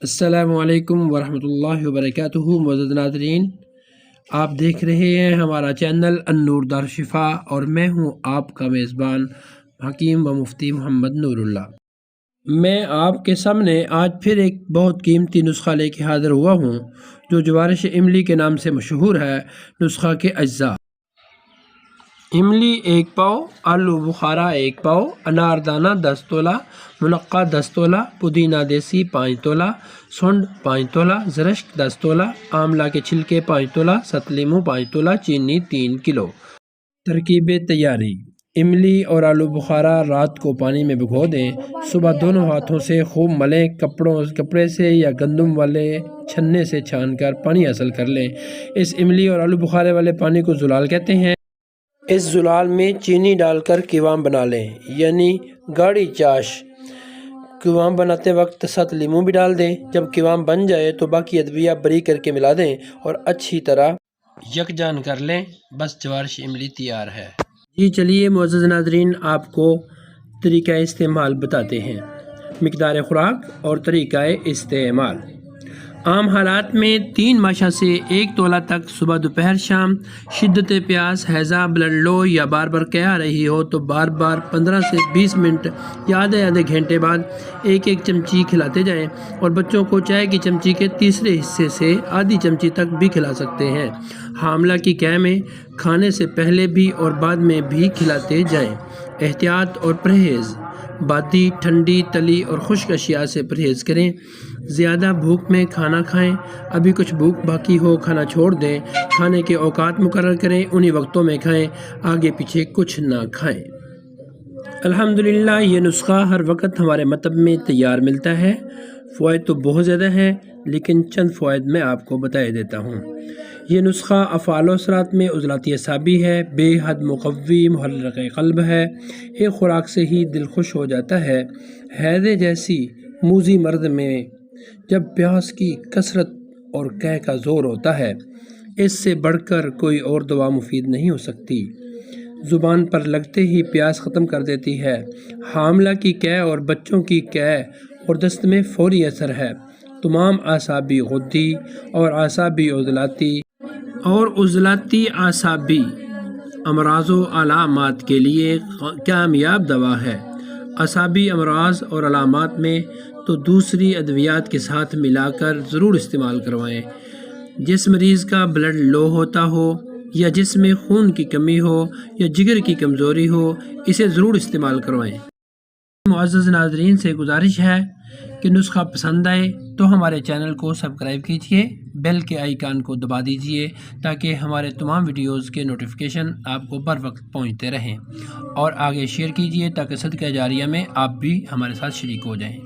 السلام علیکم ورحمۃ اللہ وبرکاتہ۔ معزز ناظرین، آپ دیکھ رہے ہیں ہمارا چینل النور دارالشفا اور میں ہوں آپ کا میزبان حکیم و مفتی محمد نور اللہ۔ میں آپ کے سامنے آج پھر ایک بہت قیمتی نسخہ لے کے حاضر ہوا ہوں جو جوارش املی کے نام سے مشہور ہے۔ نسخہ کے اجزاء: املی 1 پاؤ، آلو بخارا 1 پاؤ، انار دانہ 10 تولہ، منقع 10 تولہ، پودینہ دیسی 5 تولہ، سونڈ 5 تولہ، زرشک 10 تولہ، آملہ کے چھلکے 5 تولہ، ست لیمو 5 تولہ، چینی 3 کلو۔ ترکیب تیاری: املی اور آلو بخارا رات کو پانی میں بھگو دیں، صبح دونوں ہاتھوں سے خوب ملیں، کپڑے سے یا گندم والے چھننے سے چھان کر پانی حاصل کر لیں۔ اس املی اور آلو بخارے والے پانی کو زلال کہتے ہیں۔ اس زلال میں چینی ڈال کر کیوام بنا لیں، یعنی گاڑھی چاش۔ کیوام بناتے وقت ست لیمو بھی ڈال دیں۔ جب کیوام بن جائے تو باقی ادویہ بری کر کے ملا دیں اور اچھی طرح یکجان کر لیں۔ بس جوارش املی تیار ہے۔ جی چلیے معزز ناظرین، آپ کو طریقہ استعمال بتاتے ہیں۔ مقدار خوراک اور طریقہ استعمال: عام حالات میں 3 ماشا سے 1 تولہ تک صبح دوپہر شام، شدت پیاس، ہیضہ، بلڈ لو یا بار بار قے آ رہی ہو تو بار بار 15 سے 20 منٹ یا آدھے گھنٹے بعد 1 چمچی کھلاتے جائیں، اور بچوں کو چائے کی چمچی کے تیسرے حصے سے آدھی چمچی تک بھی کھلا سکتے ہیں۔ حاملہ کی قے میں کھانے سے پہلے بھی اور بعد میں بھی کھلاتے جائیں۔ احتیاط اور پرہیز: باتی، ٹھنڈی، تلی اور خشک اشیاء سے پرہیز کریں۔ زیادہ بھوک میں کھانا کھائیں، ابھی کچھ بھوک باقی ہو کھانا چھوڑ دیں۔ کھانے کے اوقات مقرر کریں، انہی وقتوں میں کھائیں، آگے پیچھے کچھ نہ کھائیں۔ الحمدللہ یہ نسخہ ہر وقت ہمارے مکتب میں تیار ملتا ہے۔ فوائد تو بہت زیادہ ہیں، لیکن چند فوائد میں آپ کو بتا دیتا ہوں۔ یہ نسخہ افعال و اثرات میں عضلات اعصابی ہے، بے حد مقوی، محرک قلب ہے، ایک خوراک سے ہی دل خوش ہو جاتا ہے۔ ہیضے جیسی موذی مرض میں جب پیاس کی کثرت اور قے کا زور ہوتا ہے، اس سے بڑھ کر کوئی اور دوا مفید نہیں ہو سکتی۔ زبان پر لگتے ہی پیاس ختم کر دیتی ہے۔ حاملہ کی قے اور بچوں کی قے اور دست میں فوری اثر ہے۔ تمام اعصابی غدی اور اعصابی اعصابی امراض و علامات کے لیے کامیاب دوا ہے۔ اعصابی امراض اور علامات میں تو دوسری ادویات کے ساتھ ملا کر ضرور استعمال کروائیں۔ جس مریض کا بلڈ لو ہوتا ہو یا جس میں خون کی کمی ہو یا جگر کی کمزوری ہو، اسے ضرور استعمال کروائیں۔ معزز ناظرین سے گزارش ہے کہ نسخہ پسند آئے تو ہمارے چینل کو سبسکرائب کیجئے، بیل کے آئیکن کو دبا دیجئے تاکہ ہمارے تمام ویڈیوز کے نوٹیفیکیشن آپ کو بر وقت پہنچتے رہیں، اور آگے شیئر کیجئے تاکہ صدقہ جاریہ میں آپ بھی ہمارے ساتھ شریک ہو جائیں۔